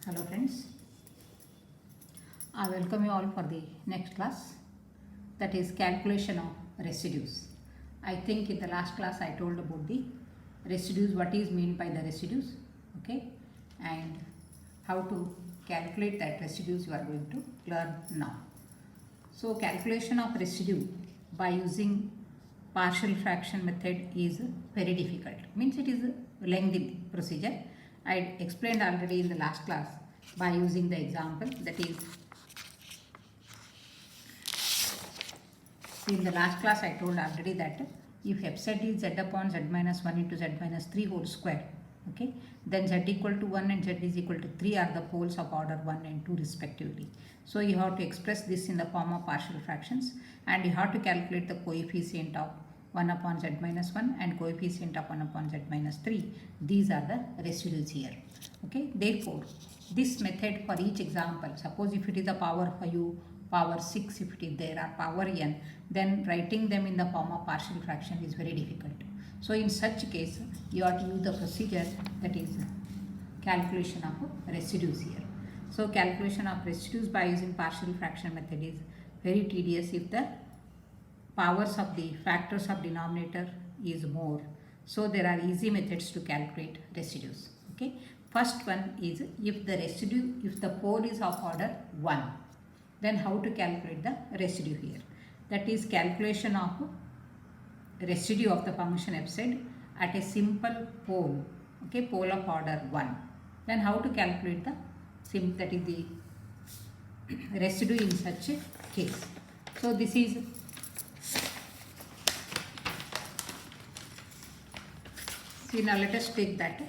Hello friends, I welcome you all for the next class, that is calculation of residues. I think in the last class I told about the residues, what is meant by the residues, okay, and how to calculate that residues you are going to learn now. So calculation of residue by using partial fraction method is very difficult, means it is a lengthy procedure. I explained already in the last class by using the example, that is, in the last class I told already that if f z is z upon z minus 1 into z minus 3 whole square, okay, then z equal to 1 and z is equal to 3 are the poles of order 1 and 2 respectively. So you have to express this in the form of partial fractions, and you have to calculate the coefficient of 1 upon z minus 1 and coefficient of 1 upon z minus 3. These are the residues here. Okay, therefore this method for each example, suppose if it is a power 5, power 6 if it is there, or power n, then writing them in the form of partial fraction is very difficult. So in such case you have to use the procedure, that is calculation of residues here. So calculation of residues by using partial fraction method is very tedious if the powers of the factors of denominator is more. So there are easy methods to calculate residues. Okay, first one is if the pole is of order 1, then how to calculate the residue here. That is calculation of residue of the function f z at a simple pole, okay, pole of order 1. Then how to calculate the that is the residue in such a case. So this is now let us take that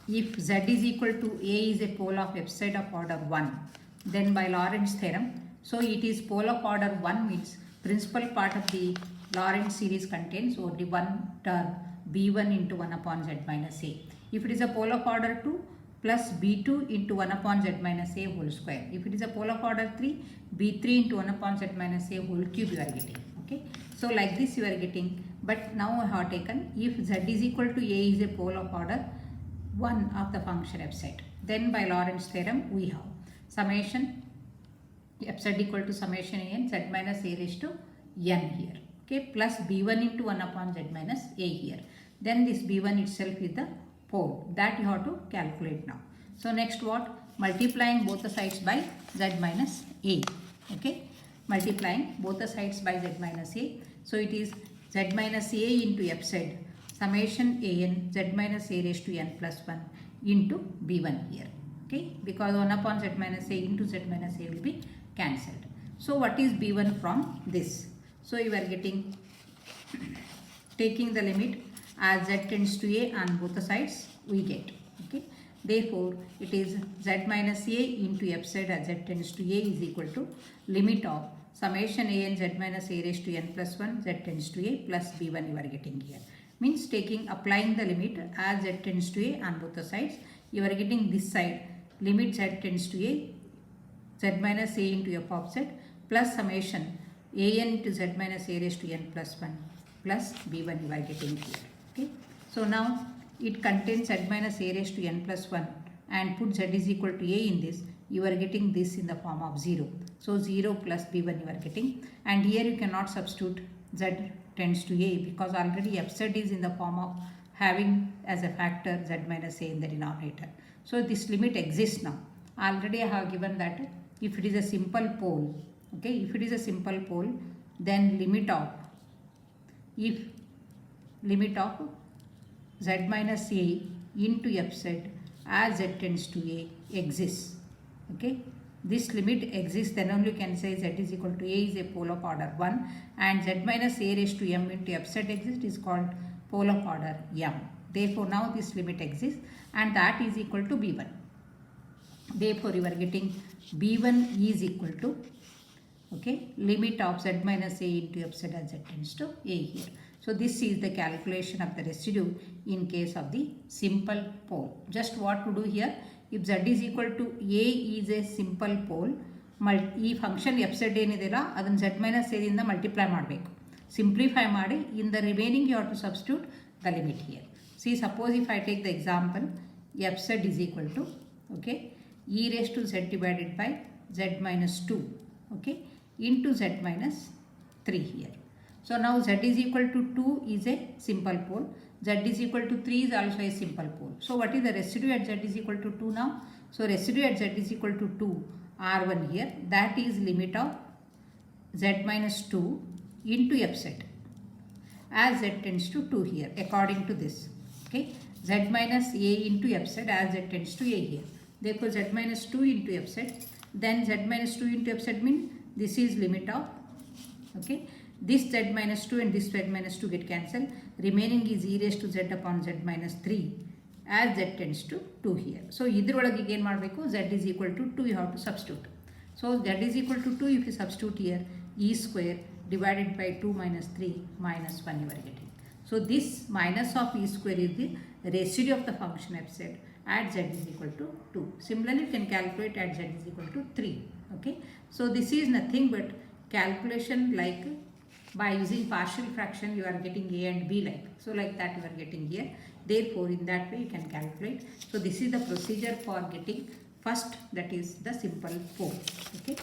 if z is equal to a is a pole of f z of order 1, then by Lorentz theorem, so it is pole of order 1 means principal part of the Lorentz series contains only one term b1 into 1 upon z minus a. If it is a pole of order 2, plus b2 into 1 upon z minus a whole square. If it is a pole of order 3, b3 into 1 upon z minus a whole cube you are getting. Okay, so like this you are getting, but now I have taken if z is equal to a is a pole of order 1 of the function f z, then by Lorentz theorem we have summation f z equal to summation a n z minus a raised to n here, okay, plus b1 into 1 upon z minus a here. Then this b1 itself is the pole that you have to calculate now. So next what? Multiplying both the sides by z minus a, okay, multiplying both the sides by z minus a. So it is z minus a into f z summation a n z minus a raised to n plus 1 into b1 here, okay, because 1 upon z minus a into z minus a will be cancelled. So what is b1 from this? So you are getting, taking the limit as z tends to a on both the sides we get, okay, therefore it is z minus a into f z as z tends to a is equal to limit of summation a n z minus a raised to n plus 1 z tends to a plus b1 you are getting here. Means applying the limit as z tends to a on both the sides, you are getting this side limit z tends to a z minus a into f of z plus summation a n into z minus a raised to n plus 1 plus b1 you are getting here. Okay, so now it contains z minus a raised to n plus 1 and put z is equal to a in this, you are getting this in the form of 0. So 0 plus b1 you are getting, and here you cannot substitute z tends to a because already f z is in the form of having as a factor z minus a in the denominator. So this limit exists now. Already I have given that if it is a simple pole, okay, if it is a simple pole, then limit of z minus a into f z as z tends to a exists, okay, this limit exists, then only you can say z is equal to a is a pole of order 1 and z minus a raised to m into f z exists is called pole of order m. Therefore now this limit exists and that is equal to b1. Therefore you are getting b1 is equal to, okay, limit of z minus a into f z as z tends to a here. So this is the calculation of the residue in case of the simple pole. Just what to do here, if z is equal to a is a simple pole, ಈ function F Z ಏನಿದೆಯಲ್ಲ ಅದನ್ನು z minus a ದಿಂದ multiply ಮಾಡಬೇಕು, simplify ಮಾಡಿ in the remaining you have to substitute the limit here. See, suppose if I take the example, f z is equal to, okay, e raised to z divided by z minus 2, okay, into z minus 3 here. So now z is equal to 2 is a simple pole, z is equal to 3 is also a simple pole. So what is the residue at z is equal to 2 now? So residue at z is equal to 2 r1 here, that is limit of z minus 2 into f z as z tends to 2 here according to this, okay, z minus a into f z as z tends to a here. Therefore z minus 2 into f z, then z minus 2 into f z means this is limit of, okay, this z minus 2 and this z minus 2 get cancelled, remaining is e raised to z upon z minus 3 as z tends to 2 here. So idrolage again ಮಾಡಬೇಕು, z is equal to 2 you have to substitute. So z is equal to 2 if you substitute here, e square divided by 2 minus 3 minus 1 you are getting. So this minus of e square is the residue of the function f z at z is equal to 2. Similarly you can calculate at z is equal to 3. Okay. So this is nothing but calculation like by using partial fraction you are getting a and b like. So like that you are getting here. Therefore in that way you can calculate. So this is the procedure for getting first, that is the simple pole. Okay.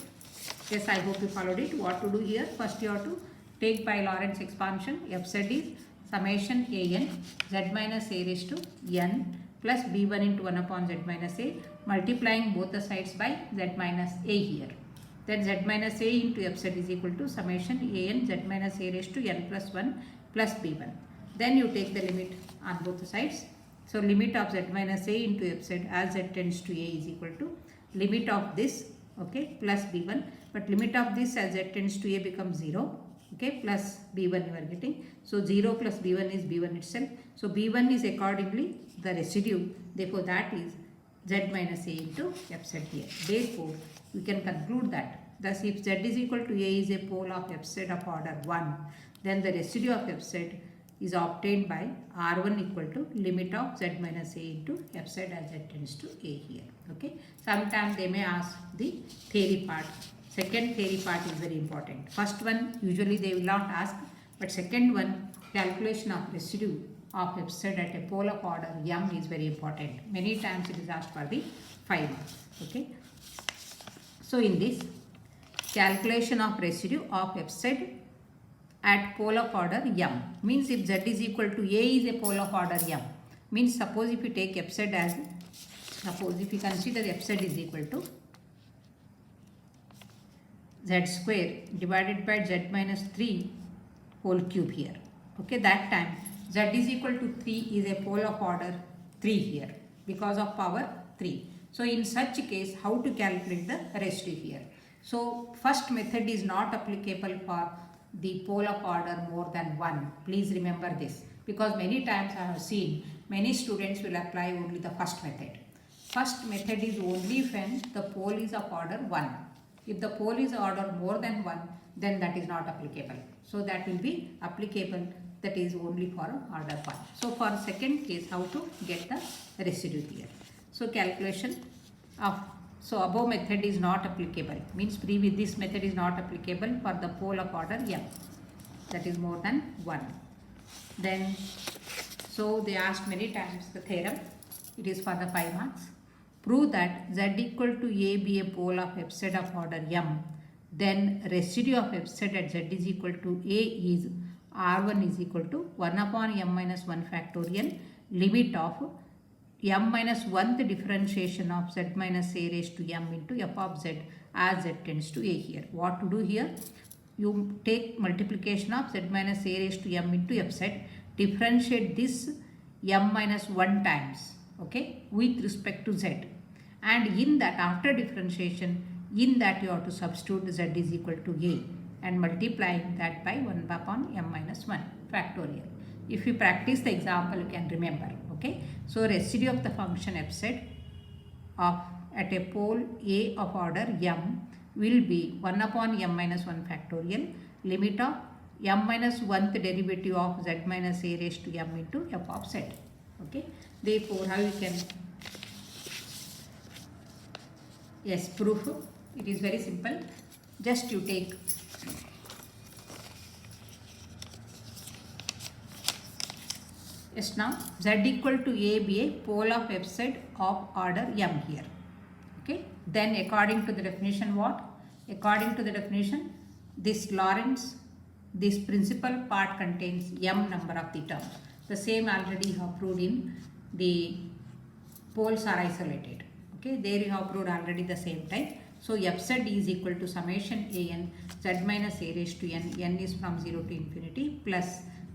Yes, I hope you followed it. What to do here? First you have to take by Lorentz expansion. F z is summation a n z minus a raised to n plus b1 into 1 upon z minus a, multiplying both the sides by z minus a here. Then z minus a into f z is equal to summation a n z minus a raised to n plus 1 plus b1. Then you take the limit on both the sides. So limit of z minus a into f z as z tends to a is equal to limit of this, okay, plus b1, but limit of this as z tends to a becomes 0, okay, plus b1 you are getting. So 0 plus b1 is b1 itself. So b1 is accordingly the residue, therefore that is z minus a into f z here. Therefore we can conclude that thus if z is equal to a is a pole of f z of order 1, then the residue of f z is obtained by r1 equal to limit of z minus a into f z as z tends to a here. Okay. Sometimes they may ask the theory part. Second theory part is very important. First one usually they will not ask, but second one, calculation of residue of f z at a pole of order m is very important. Many times it is asked for the 5 marks. Okay. So in this calculation of residue of f z at pole of order m means if z is equal to a is a pole of order m, means suppose if you take f z as, suppose if you consider f z is equal to z square divided by z minus 3 whole cube here. Okay, that time z is equal to 3 is a pole of order 3 here because of power 3. So in such case how to calculate the residue here? So first method is not applicable for the pole of order more than 1. Please remember this, because many times I have seen many students will apply only the first method. First method is only when the pole is of order 1. If the pole is order more than 1, then that is not applicable. So that will be applicable, that is only for order 1. So for second case, how to get the residue here? So calculation of, so above method is not applicable, means previous this method is not applicable for the pole of order m, that is more than 1. Then so they asked many times the theorem, it is for the 5 marks. Prove that z equal to a be a pole of f z of order m, then residue of f z at z is equal to a is r1 is equal to 1 upon m minus 1 factorial limit of m minus 1th differentiation of z minus a raised to m into f of z as z tends to a here. What to do here? You take multiplication of z minus a raised to m into f z, differentiate this m minus 1 times, okay, with respect to z, and in that after differentiation, in that you have to substitute z is equal to a and multiplying that by 1 upon m minus 1 factorial. If you practice the example, you can remember. Okay. So residue of the function f z of at a pole a of order m will be 1 upon m minus 1 factorial limit of m minus 1th derivative of z minus a raised to m into f of z. Okay. Therefore, how you can, yes, proof, it is very simple. Just you take Yes, now z equal to a be a pole of f z of order m here. Okay, then according to the definition, what? According to the definition, this Lorentz, this principal part contains m number of the terms. The same already you have proved in the poles are isolated. Okay, there you have proved already the same type. So fz is equal to summation an z minus a raised to n is from 0 to infinity, plus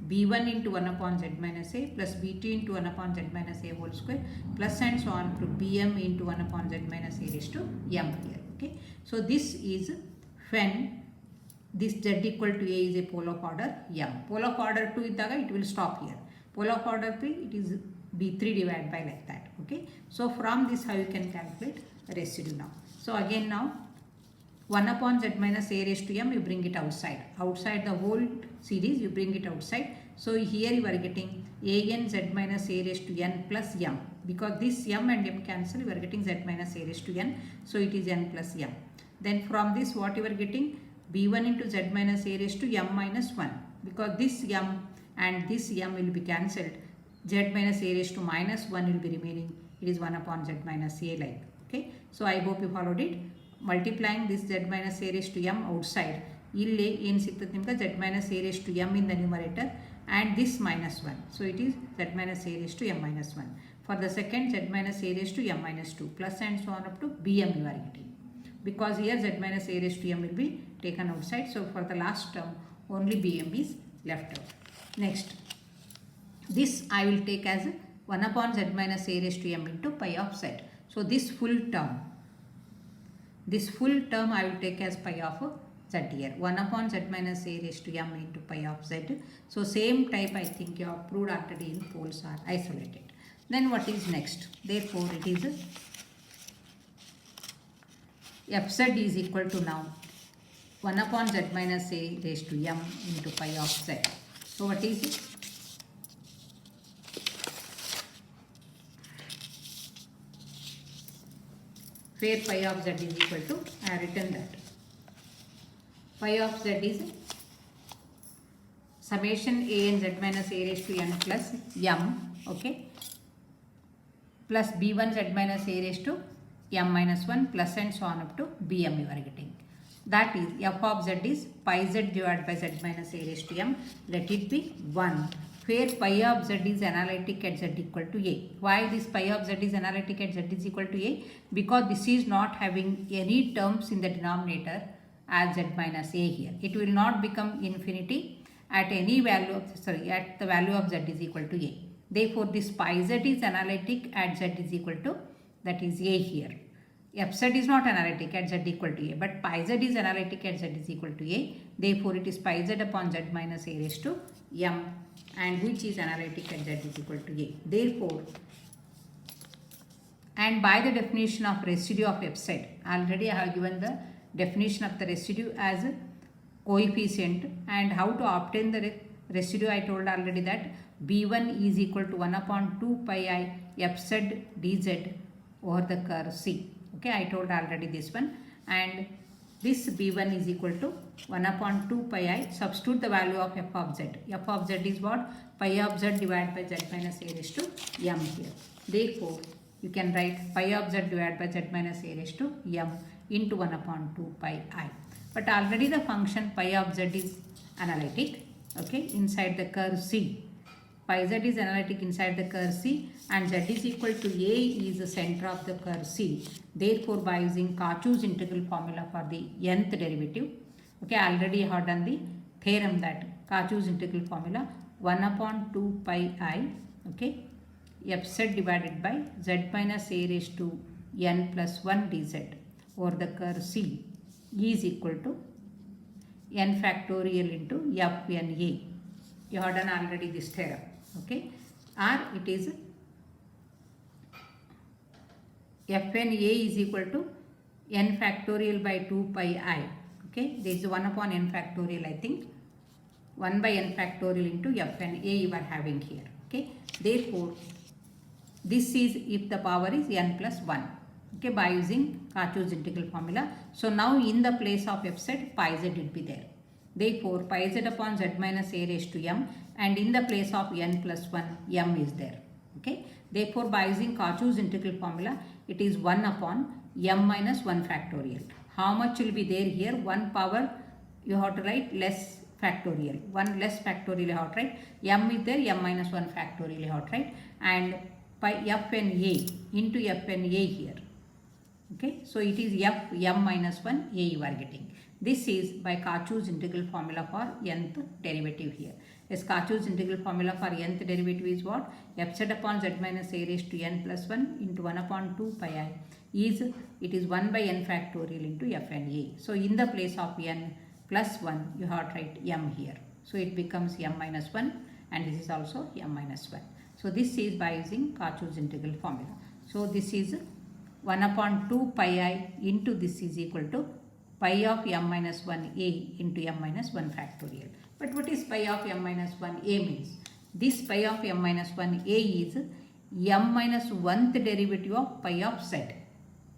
b1 into 1 upon z minus a plus b2 into 1 upon z minus a whole square, plus and so on to bm into 1 upon z minus a raised to m here. Okay, so this is when this z equal to a is a pole of order m. Pole of order 2 iddaga it will stop here. Pole of order 3 it is b3 divided by like that. Okay, so from this how you can calculate residue now. So again now 1 upon z minus a raised to m, you bring it outside. Outside the whole series, you bring it outside. So here you are getting an z minus a raised to n plus m. Because this m and m cancel, you are getting z minus a raised to n. So it is n plus m. Then from this what you are getting? b1 into z minus a raised to m minus 1. Because this m and this m will be cancelled. Z minus a raised to minus 1 will be remaining. It is 1 upon z minus a like. Okay. So I hope you followed it. Multiplying this z minus a raised to m outside, ಇಲ್ಲಿ ಏನು ಸಿಗ್ತದೆ ನಿಮ್ಗೆ z minus a raised to m in the numerator and this minus 1. So it is z minus a raised to m minus 1. For the second, z minus a raised to m minus 2 plus and so on up to bm you are getting. Because here z minus a raised to m will be taken outside. So for the last term, only bm is left out. Next, this I will take as 1 upon z minus a raised to m into pi of z. So this full term I will take as pi of z here. 1 upon z minus a raised to m into pi of z. So same type I think you have proved already in poles are isolated. Then what is next? Therefore it is fz is equal to now 1 upon z minus a raised to m into pi of z. So what is it? Where pi of z is equal to, I have written that. Pi of z is summation a n z minus a raised to n plus m, okay, plus b1 z minus a raised to m minus 1 plus and so on up to bm you are getting. That is f of z is pi z divided by z minus a raised to m. Let it be 1. Where pi of z is analytic at z equal to a. Why this pi of z is analytic at z is equal to a? Because this is not having any terms in the denominator as z minus a here. It will not become infinity at any value of, at the value of z is equal to a. Therefore this pi z is analytic at z is equal to, that is a here. Fz is not analytic at z equal to a, but pi z is analytic at z is equal to a. Therefore it is pi z upon z minus a raised to m, and which is analytic at z is equal to a. Therefore, and by the definition of residue of fz, already I have given the definition of the residue as a coefficient, and how to obtain the residue I told already that b1 is equal to 1 upon 2 pi I fz dz over the curve C. Okay, I told already this one, and this b1 is equal to 1 upon 2 pi I, substitute the value of f of z. F of z is what? Pi of z divided by z minus a raised to m here. Therefore, you can write pi of z divided by z minus a raised to m into 1 upon 2 pi I. But already the function pi of z is analytic, okay, inside the curve C. Pi z is analytic inside the curve C, and z is equal to a is the center of the curve C. Therefore, by using Cauchy's integral formula for the nth derivative, okay, already I have done the theorem that Cauchy's integral formula 1 upon 2 pi I, okay, fz divided by z minus a raised to n plus 1 dz over the curve C is equal to n factorial into fna. You have done already this theorem, okay, or it is fna is equal to n factorial by 2 pi I, okay, there is 1 upon n factorial, I think 1 by n factorial into fna you are having here, okay. Therefore, this is if the power is n plus 1, okay, by using Cauchy's integral formula. So now in the place of fz, pi z will be there. Therefore, pi z upon z minus a raised to m, and in the place of n plus 1, m is there. Okay. Therefore, by using Cauchy's integral formula, it is 1 upon m minus 1 factorial. How much will be there here? 1 power, you have to write less factorial. 1 less factorial you have to write. M is there, m minus 1 factorial you have to write. And pi fn a into fn a here. Okay, so it is f m minus 1 a you are getting. This is by Cauchy's integral formula for nth derivative here. Yes, Cauchy's integral formula for nth derivative is what? F z upon z minus a raised to n plus 1 into 1 upon 2 pi I is, it is 1 by n factorial into fn a. So in the place of n plus 1, you have to write m here. So it becomes m minus 1, and this is also m minus 1. So this is by using Cauchy's integral formula. So this is 1 upon 2 pi I into this is equal to pi of m minus 1 a into m minus 1 factorial. But what is pi of m minus 1 a means? This pi of m minus 1 a is m minus 1th derivative of pi of z.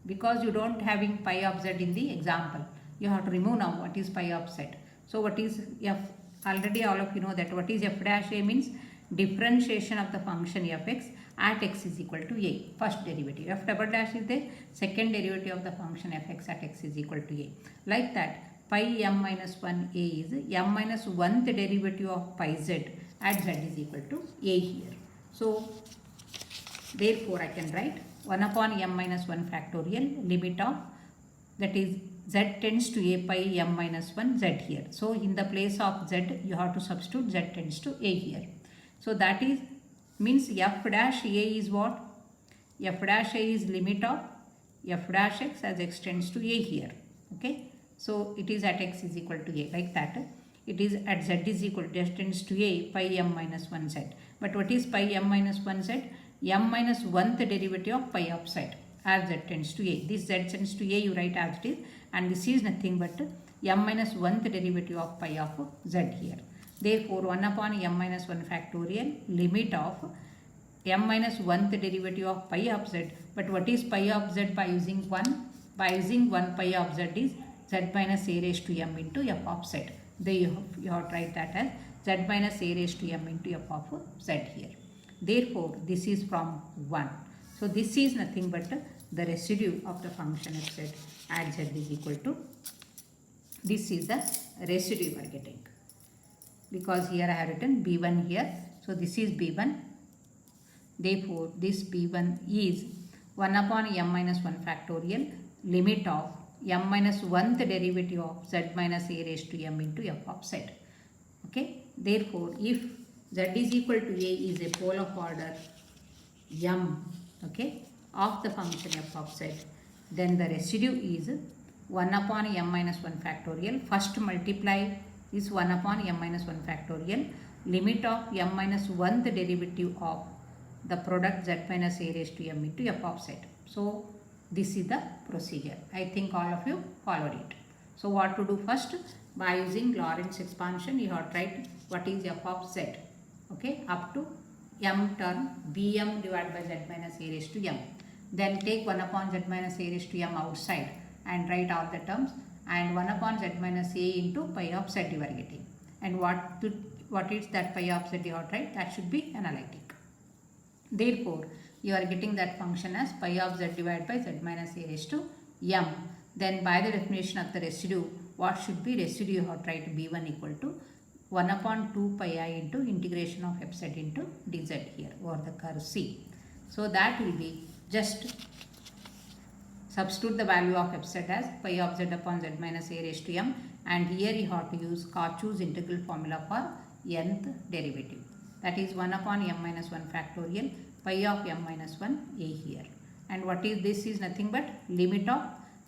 Because you don't having pi of z in the example, you have to remove now what is pi of z. So what is f? Already all of you know that what is f dash a means differentiation of the function fx at x is equal to a, first derivative. F double dash is the second derivative of the function fx at x is equal to a. Like that, pi m minus 1 a is m minus 1th derivative of pi z at z is equal to a here. So therefore I can write 1 upon m minus 1 factorial limit of, that is z tends to a pi m minus 1 z here. So in the place of z you have to substitute z tends to a here. So that is means f dash a is what? F dash a is limit of f dash x as x tends to a here. Okay. So it is at x is equal to a, like that. It is at z is equal to x tends to a pi m minus 1 z. But what is pi m minus 1 z? M minus 1th derivative of pi of z as z tends to a. This z tends to a you write as it is, and this is nothing but m minus 1th derivative of pi of z here. Therefore 1 upon m minus 1 factorial limit of m minus 1th derivative of pi of z. But what is pi of z by using 1? By using 1 pi of z is z minus a raised to m into f of z. There you have to write that as z minus a raised to m into f of z here. Therefore this is from 1. So this is nothing but the residue of the function fz at z is equal to, this is the residue you are getting. Because here I have written b1 here. So this is b1. Therefore this b1 is 1 upon m minus 1 factorial limit of m minus 1th derivative of z minus a raised to m into f of z. Okay. Therefore if z is equal to a is a pole of order m, okay, of the function f of z, then the residue is 1 upon m minus 1 factorial. First multiply is 1 upon m minus 1 factorial limit of m minus 1th derivative of the product z minus a raised to m into f of z. So this is the procedure. I think all of you followed it. So what to do first? By using Lorentz expansion, you have to write what is f of z, okay, up to m term bm divided by z minus a raised to m. Then take 1 upon z minus a raised to m outside and write all the terms, and 1 upon z minus a into pi of z you are getting. And what is that pi of z you have to write? That should be analytic. Therefore you are getting that function as pi of z divided by z minus a raised to m. Then by the definition of the residue, what should be residue? You have to write b1 equal to 1 upon 2 pi I into integration of f z into dz here over the curve C. So that will be just substitute the value of f z as pi of z upon z minus a raised to m, and here you have to use Cauchy's integral formula for nth derivative. That is 1 upon m minus 1 factorial pi of m minus 1 a here. And what is this is nothing but limit of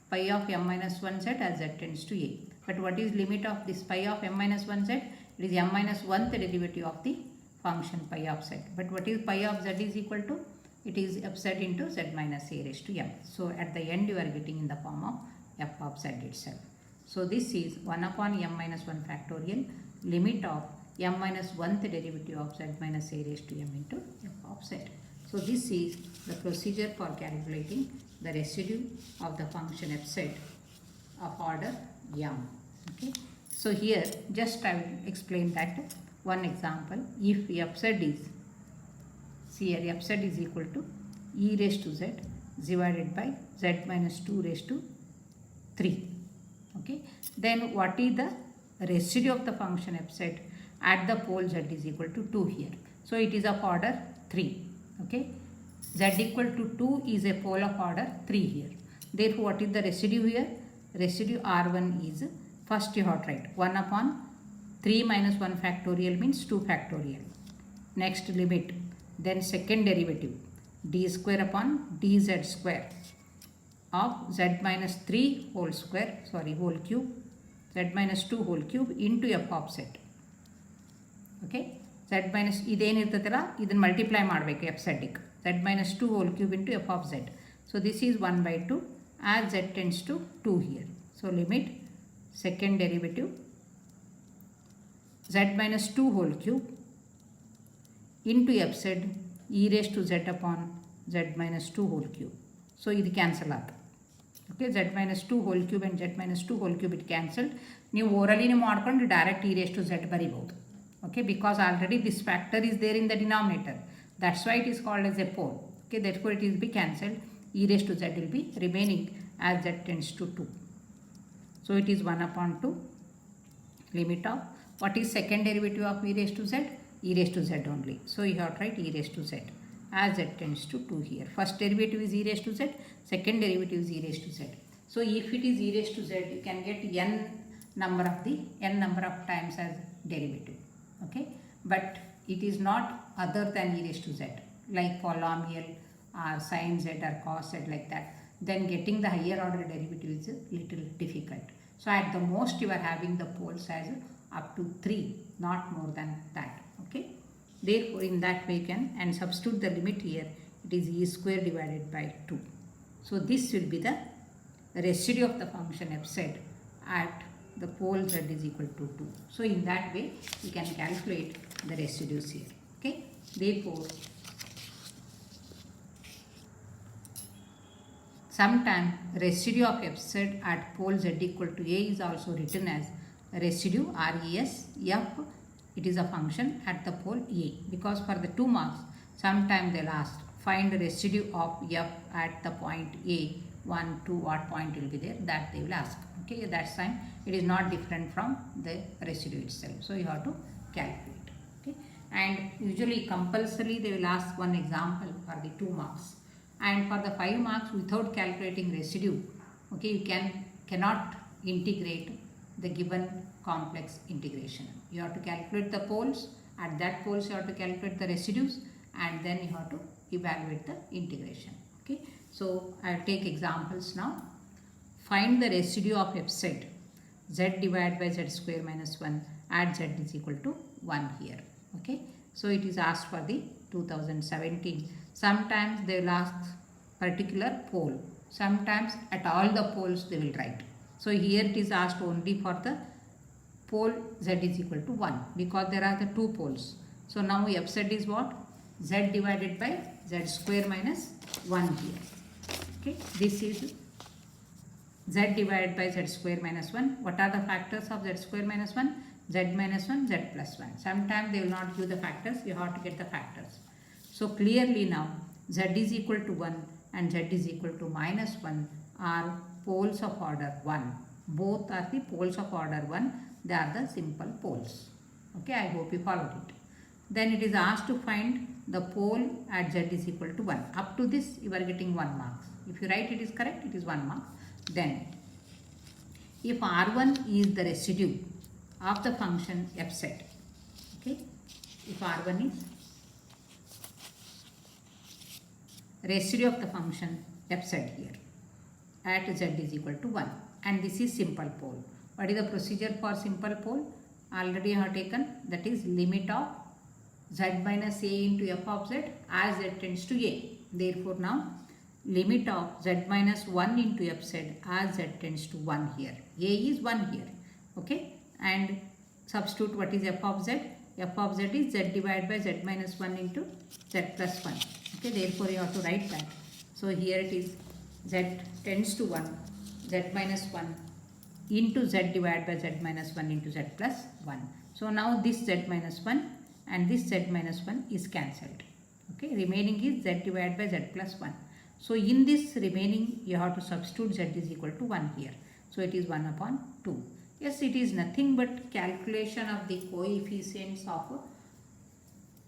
pi of m minus 1 z as z tends to a. But what is limit of this pi of m minus 1 z? It is m minus 1th derivative of the function pi of z. But what is pi of z is equal to? It is f z into z minus a raised to m. So at the end you are getting in the form of f of z itself. So this is 1 upon m minus 1 factorial limit of m minus 1th derivative of z minus a raised to m into f of z. So this is the procedure for calculating the residue of the function f z of order m. Okay. So here just I will explain that one example. If fz is, see here fz is equal to e raised to z divided by z minus 2 raised to 3. Okay, then what is the residue of the function fz at the pole z is equal to 2 here. So it is of order 3. Okay, z equal to 2 is a pole of order 3 here. Therefore, what is the residue here? Residue R1 is, first you have to write 1 upon 3 minus 1 factorial means 2 factorial. Next limit, then second derivative d square upon dz square of z minus 3 whole square, sorry whole cube, z minus 2 whole cube into f of z. Okay, z minus ಇದೇನಿರ್ತದಲ್ಲ ಇದನ್ನು multiply ಮಾಡಬೇಕು F ಝಡ್ಡಿಗೆ, z minus 2 whole cube into f of z. So this is 1 by 2 as z tends to 2 here. So limit second derivative z minus 2 whole cube into f z e raised to z upon z minus 2 whole cube. So ಇದು cancel ಆಗುತ್ತೆ. Okay, z minus 2 whole cube and z minus 2 whole cube it cancelled. ನೀವು ಓರಲಿನೇ ಮಾಡ್ಕೊಂಡು direct e raised to z ಬರಿಬಹುದು. Okay, because already this factor is there in the denominator. That's why it is called as a pole. Okay, therefore it will be cancelled. E raised to z will be remaining as z tends to 2. So it is 1 upon 2 limit of, what is second derivative of e raised to z? E raised to z only. So you have to write e raised to z as z tends to 2 here. First derivative is e raised to z, second derivative is e raised to z. So if it is e raised to z, you can get n number of times as derivative. Okay, but it is not other than e raised to z, like polynomial or sin z or cos z like that. Then getting the higher order derivative is a little difficult. So at the most you are having the poles as up to 3, not more than that. Okay, therefore in that way you can and substitute the limit here, it is e square divided by 2. So this will be the residue of the function fz at the pole z is equal to 2. So in that way you can calculate the residues here. Okay, therefore sometimes residue of fz at pole z equal to a is also written as residue res f. It is a function at the pole a, because for the 2 marks sometimes they'll ask find the residue of f at the point a, 1, 2, what point will be there, that they will ask. Okay, that's time it is not different from the residue itself. So you have to calculate. Okay, and usually compulsory they will ask one example for the 2 marks. And for the 5 marks without calculating residue, okay, you cannot integrate the given complex integration. You have to calculate the poles, at that poles you have to calculate the residues, and then you have to evaluate the integration. Okay, so I will take examples now. Find the residue of fz z divided by z square minus 1 at z is equal to 1 here. Okay, so it is asked for the 2017. Sometimes they will ask particular pole, sometimes at all the poles they will write. So here it is asked only for the pole z is equal to 1, because there are the 2 poles. So now fz is what? Z divided by z square minus 1 here. Okay, this is z divided by z square minus 1. What are the factors of z square minus 1? Z minus 1, z plus 1. Sometimes they will not give the factors, you have to get the factors. So clearly now z is equal to 1 and z is equal to minus 1 are poles of order 1. Both are the poles of order 1. They are the simple poles. Okay, I hope you followed it. Then it is asked to find the pole at z is equal to 1. Up to this you are getting 1 marks. If you write it is correct, it is 1 mark. Then if R1 is the residue of the function fz, okay, if R1 is residue of the function fz here at z is equal to 1, and this is simple pole. What is the procedure for simple pole? Already I have taken, that is limit of z minus a into f of z as z tends to a. Therefore now limit of z minus 1 into fz as z tends to 1 here. A is 1 here. Okay, and substitute what is f of z? F of z is z divided by z minus 1 into z plus 1. Okay, therefore you have to write that. So here it is z tends to 1, z minus 1 into z divided by z minus 1 into z plus 1. So now this z minus 1 and this z minus 1 is cancelled. Okay, remaining is z divided by z plus 1. So in this remaining you have to substitute z is equal to 1 here. So it is 1 upon 2. Yes, it is nothing but calculation of the coefficients of,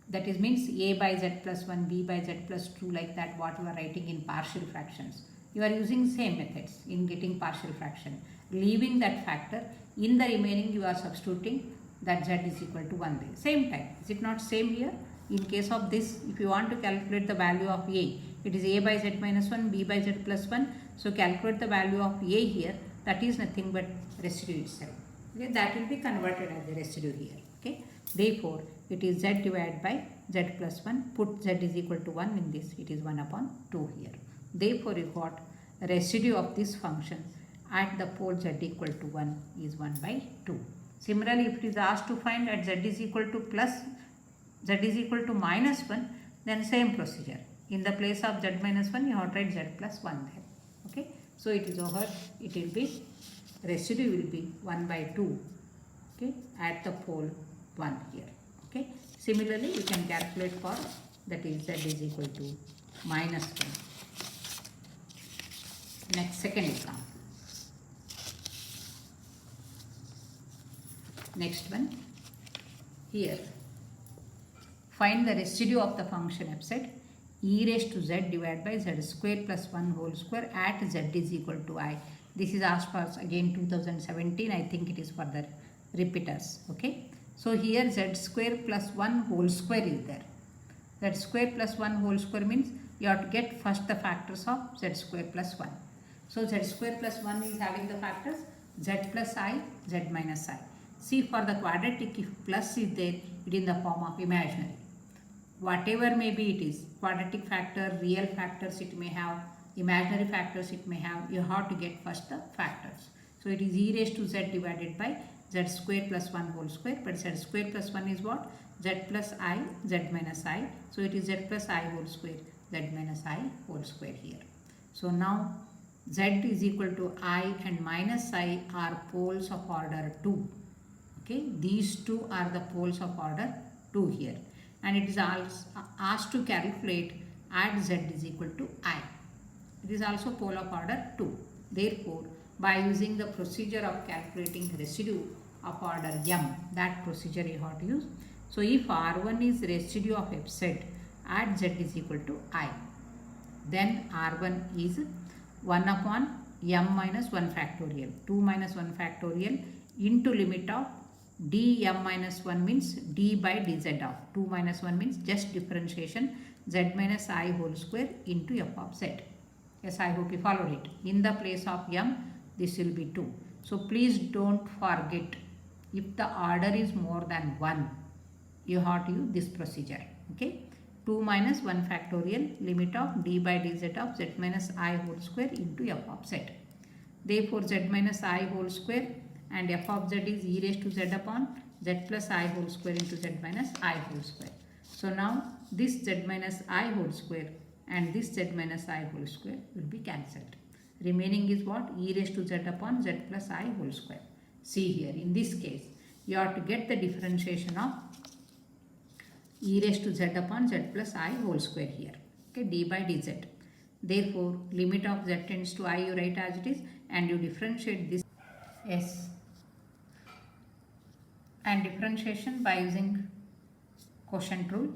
that is means a by z plus 1, b by z plus 2, like that what you are writing in partial fractions. You are using same methods in getting partial fraction. Leaving that factor, in the remaining you are substituting that z is equal to 1 there. Same time. Is it not same here? In case of this, if you want to calculate the value of a, it is a by z minus 1, b by z plus 1. So calculate the value of a here. That is nothing but residue itself. Okay? That will be converted as a residue here. Okay? Therefore, it is z divided by z plus 1. Put z is equal to 1 in this. It is 1 upon 2 here. Therefore, you got residue of this function at the pole z equal to 1 is 1 by 2. Similarly, if it is asked to find at z is equal to plus, z is equal to minus 1, then same procedure. In the place of z minus 1, you have to write z plus 1 there. Okay. So it is over, it will be, residue will be 1 by 2, okay, at the pole 1 here. Okay. Similarly, you can calculate for, that is z is equal to minus 1. Next, second example. Next one, here, find the residue of the function f z e raised to z divided by z square plus 1 whole square at z is equal to I. This is asked for again 2017. I think it is for the repeaters. Okay. So here z square plus 1 whole square is there. Z square plus 1 whole square means you have to get first the factors of z square plus 1. So z square plus 1 is having the factors z plus I, z minus I. See, for the quadratic, if plus is there, it is in the form of imaginary. Whatever may be it is, quadratic factor, real factors it may have, imaginary factors it may have, you have to get first the factors. So it is e raised to z divided by z square plus 1 whole square, but z square plus 1 is what? Z plus I, z minus I. So it is z plus I whole square, z minus I whole square here. So now z is equal to I and minus I are poles of order 2. Okay, these two are the poles of order 2 here, and it is also asked to calculate at z is equal to I. It is also pole of order 2. Therefore, by using the procedure of calculating residue of order m, that procedure you have to use. So if R1 is residue of fz at z is equal to I, then R1 is 1 upon m minus 1 factorial, 2 minus 1 factorial into limit of dm minus 1 means d by dz of 2 minus 1 means just differentiation z minus I whole square into f of z. Yes, I hope you followed it. In the place of m, this will be 2. So please don't forget, if the order is more than 1, you have to use this procedure. Okay. 2 minus 1 factorial limit of d by dz of z minus I whole square into f of z. Therefore, z minus I whole square and f of z is e raised to z upon z plus I whole square into z minus I whole square. So now this z minus I whole square and this z minus I whole square will be cancelled. Remaining is what? E raised to z upon z plus I whole square. See here, in this case, you have to get the differentiation of e raised to z upon z plus I whole square here. Okay, d by dz. Therefore, limit of z tends to I you write as it is and you differentiate this s. And differentiation by using quotient rule,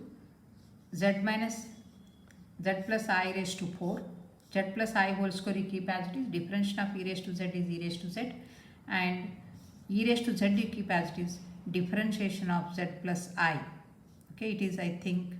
z minus z plus I raised to 4, z plus I whole square you keep as it is, differentiation of e raised to z is e raised to z, and e raised to z you keep as it is, differentiation of z plus I. Okay, it is, I think,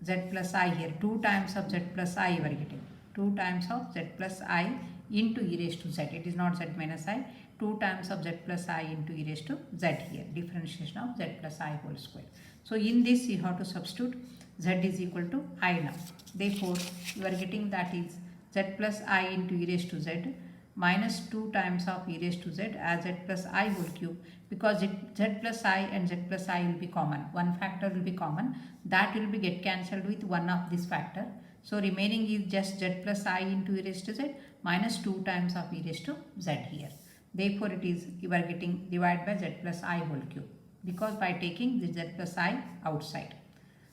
z plus I here, 2 times of z plus I you are getting, 2 times of z plus I into e raised to z, it is not z minus I, 2 times of z plus I into e raised to z here, differentiation of z plus I whole square. So in this you have to substitute z is equal to I now. Therefore, you are getting that is z plus I into e raised to z minus 2 times of e raised to z as z plus I whole cube, because z plus I and z plus I will be common. One factor will be common. That will be get cancelled with one of this factor. So remaining is just z plus I into e raised to z minus 2 times of e raised to z here. Therefore, it is you are getting divided by z plus I whole cube, because by taking the z plus I outside.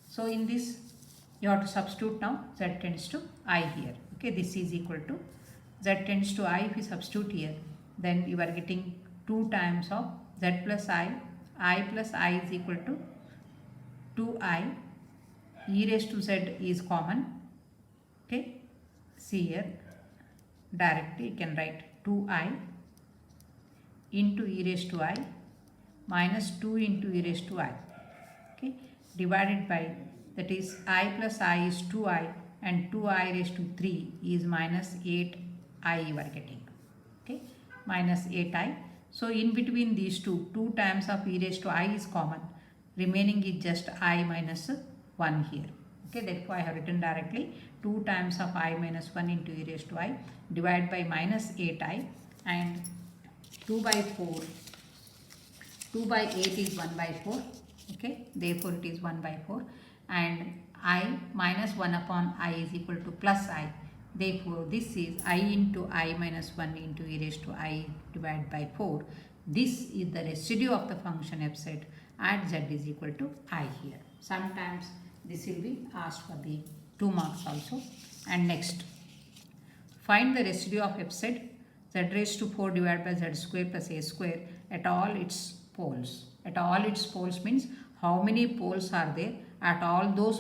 So in this you have to substitute now z tends to I here. Okay, this is equal to z tends to I. If you substitute here, then you are getting 2 times of z plus I plus I is equal to 2I, e raised to z is common. Okay, see here directly you can write 2I into e raised to I minus 2 into e raised to I, okay, divided by, that is I plus I is 2I and 2I raised to 3 is minus 8I you are getting, okay, minus 8I. So in between these two times of e raised to I is common, remaining is just I minus 1 here. Okay, therefore I have written directly 2 times of I minus 1 into e raised to I divided by minus 8I, and 2 by 4, 2 by 8 is 1 by 4. Okay, therefore it is 1 by 4, and I minus 1 upon I is equal to plus I. Therefore this is I into I minus 1 into e raised to I divided by 4. This is the residue of the function f z at z is equal to I here. Sometimes this will be asked for the 2 marks also. And next, find the residue of f z raised to 4 divided by z square plus a square at all its poles. At all its poles means how many poles are there. At all those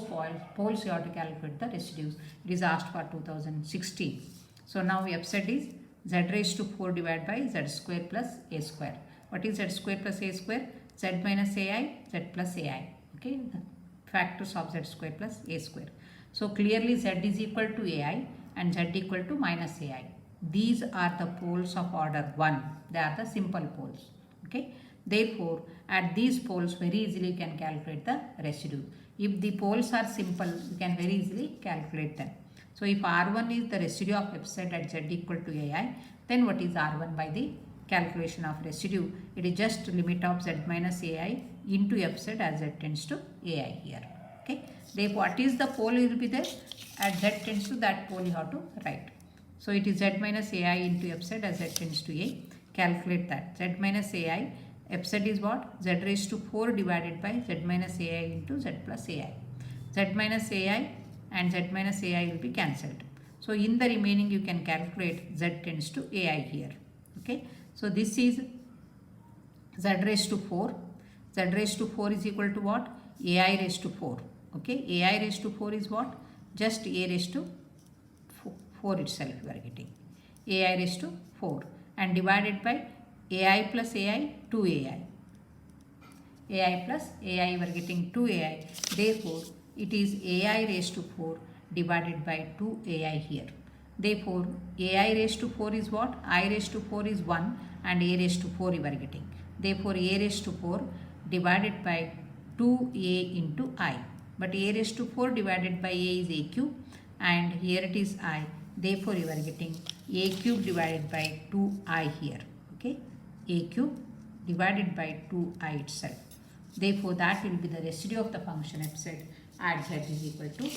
poles you have to calculate the residues. It is asked for 2016. So now f z is z raised to 4 divided by z square plus a square. What is z square plus a square? Z minus ai, z plus ai. Okay, the factors of z square plus a square. So clearly z is equal to ai and z equal to minus ai. These are the poles of order 1. They are the simple poles. Okay, therefore at these poles very easily you can calculate the residue. If the poles are simple, you can very easily calculate them. So if R1 is the residue of f z at z equal to ai, then what is R1 by the calculation of residue? It is just limit of z minus ai into f z as z tends to ai here. Okay, therefore what is the pole will be there? At z tends to that pole you have to write. So it is z minus ai into f z as z tends to a. Calculate that. Z minus ai, f z is what? Z raised to 4 divided by z minus ai into z plus ai. Z minus ai and z minus ai will be cancelled. So in the remaining you can calculate z tends to ai here. Okay. So this is z raised to 4. Z raised to 4 is equal to what? ai raised to 4. Okay. ai raised to 4 is what? Just a raised to 4 itself you are getting. ai raised to 4 and divided by ai plus ai 2ai. ai plus ai you are getting 2ai. Therefore it is ai raised to 4 divided by 2ai here. Therefore ai raised to 4 is what? I raised to 4 is 1 and a raised to 4 you are getting. Therefore a raised to 4 divided by 2a into I. But a raised to 4 divided by a is a cube and here it is I. Therefore you are getting a cube divided by 2i here. Okay, a cube divided by 2i itself. Therefore that will be the residue of the function f z at z is equal to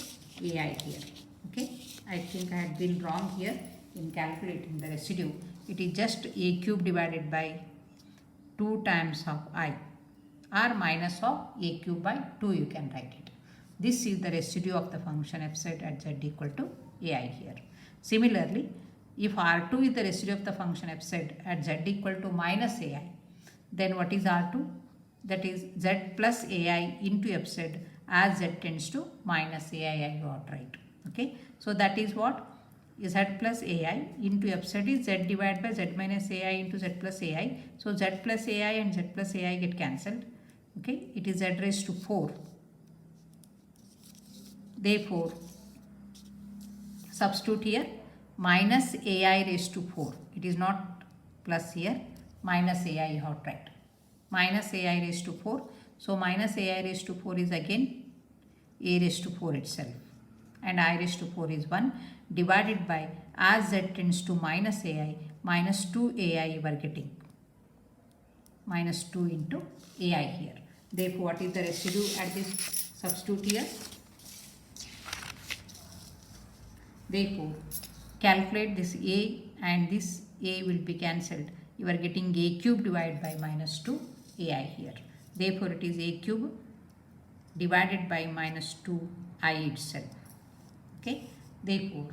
ai here. Okay, I think I had been wrong here in calculating the residue. It is just a cube divided by 2 times of I, or minus of a cube by 2 you can write it. This is the residue of the function f z at z equal to ai here. Similarly, if R2 is the residue of the function f z at z equal to minus ai, then what is R2? That is z plus ai into f z as z tends to minus ai I got right. Okay, so that is what? Z plus ai into f z is z divided by z minus ai into z plus ai. So z plus ai and z plus ai get cancelled. Okay, it is z raised to 4. Therefore substitute here minus ai raised to 4. It is not plus here, minus ai you have to write. Minus ai raised to 4. So minus ai raised to 4 is again a raised to 4 itself. And I raised to 4 is 1 divided by, as z tends to minus ai, minus 2ai you are getting. Minus 2 into ai here. Therefore what is the residue at this? Substitute here. Therefore calculate this a and this a will be cancelled. you are getting a cube divided by minus 2 ai here. Therefore, it is a cube divided by minus 2i itself. Okay, therefore,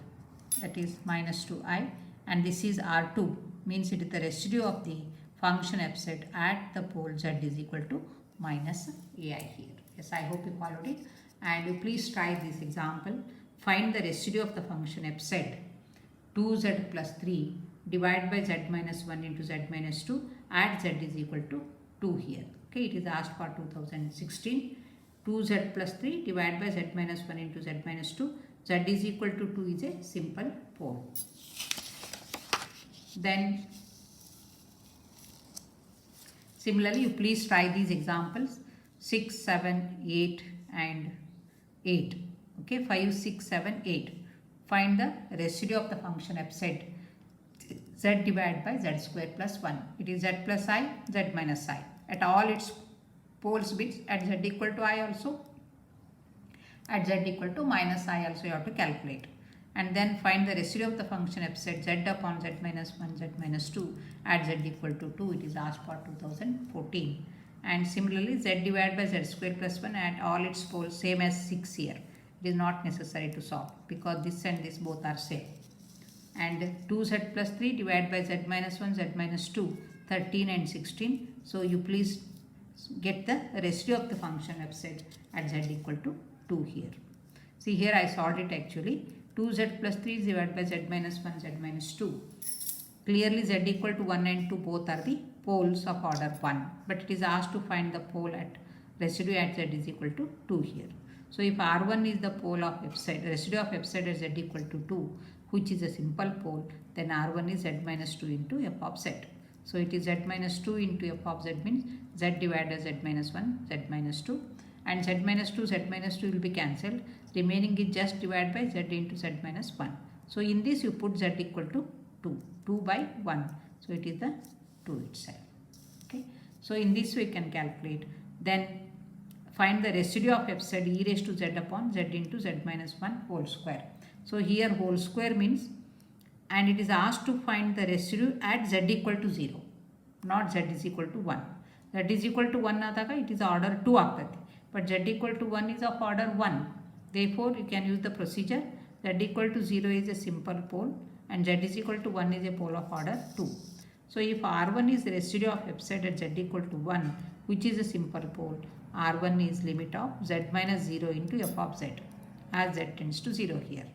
that is minus 2i, and this is R2, means it is the residue of the function f z at the pole z is equal to minus ai here. Yes, I hope you followed it, and you please try this example. Find the residue of the function f z 2z plus 3 divided by z minus 1 into z minus 2 at z is equal to 2 here. Okay, it is asked for 2016. 2z plus 3 divided by z minus 1 into z minus 2, z is equal to 2 is a simple pole. Then similarly, you please try these examples 6, 7, 8 and 8. Okay, 5, 6, 7, 8. Find the residue of the function f z divided by z square plus 1. It is z plus I, z minus I. At all its poles bits, at z equal to I also, at z equal to minus I also you have to calculate. And then find the residue of the function f z upon z minus 1, z minus 2 at z equal to 2. It is asked for 2014. And similarly, z divided by z square plus 1 at all its poles, same as 6 here. It is not necessary to solve because this and this both are same. And 2z plus 3 divided by z minus 1, z minus 2, 13 and 16. So you please get the residue of the function f z at z equal to 2 here. See, here I solved it actually. 2z plus 3 divided by z minus 1, z minus 2. Clearly z equal to 1 and 2 both are the poles of order 1. But it is asked to find the pole at residue at z is equal to 2 here. So if R1 is the pole of f z, residue of f z at z equal to 2, which is a simple pole, then R1 is z minus 2 into f of z. So it is z minus 2 into f of z means z divided by z minus 1, z minus 2. And z minus 2 will be cancelled. Remaining is just divided by z into z minus 1. So in this you put z equal to 2. 2 by 1. So it is the 2 itself. Okay. So in this way you can calculate. Then find the residue of f z e raised to z upon z into z minus 1 whole square. So here whole square means, and it is asked to find the residue at z equal to 0. Not z is equal to 1. Z is equal to 1 adaga it is order 2 agtadi. But z equal to 1 is of order 1. Therefore, you can use the procedure z equal to 0 is a simple pole and z is equal to 1 is a pole of order 2. So, if R1 is the residue of f z at z equal to 1, which is a simple pole, R1 is limit of z minus 0 into f of z as z tends to 0 here.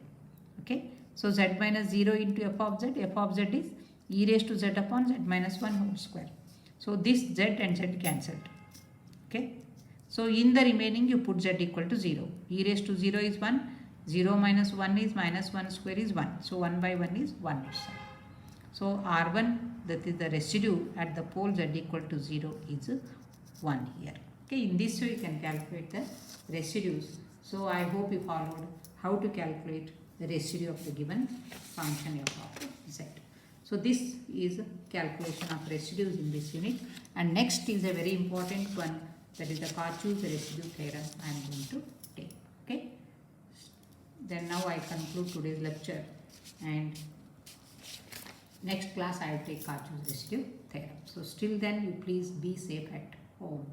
Okay. So, z minus 0 into f of z is e raised to z upon z minus 1 whole square. So, this z and z cancelled. Okay. So, in the remaining you put z equal to 0. E raised to 0 is 1. 0 minus 1 is minus 1 square is 1. So, 1 by 1 is 1 itself. So, R1 that is the residue at the pole z equal to 0 is 1 here. Okay, in this way you can calculate the residues. So, I hope you followed how to calculate the residue of the given function f of z. So, this is calculation of residues in this unit, and next is a very important one, that is the Cauchy's residue theorem I am going to take. Okay. Then now I conclude today's lecture, and next class I will take Cauchy's residue theorem. So, still then you please be safe at home.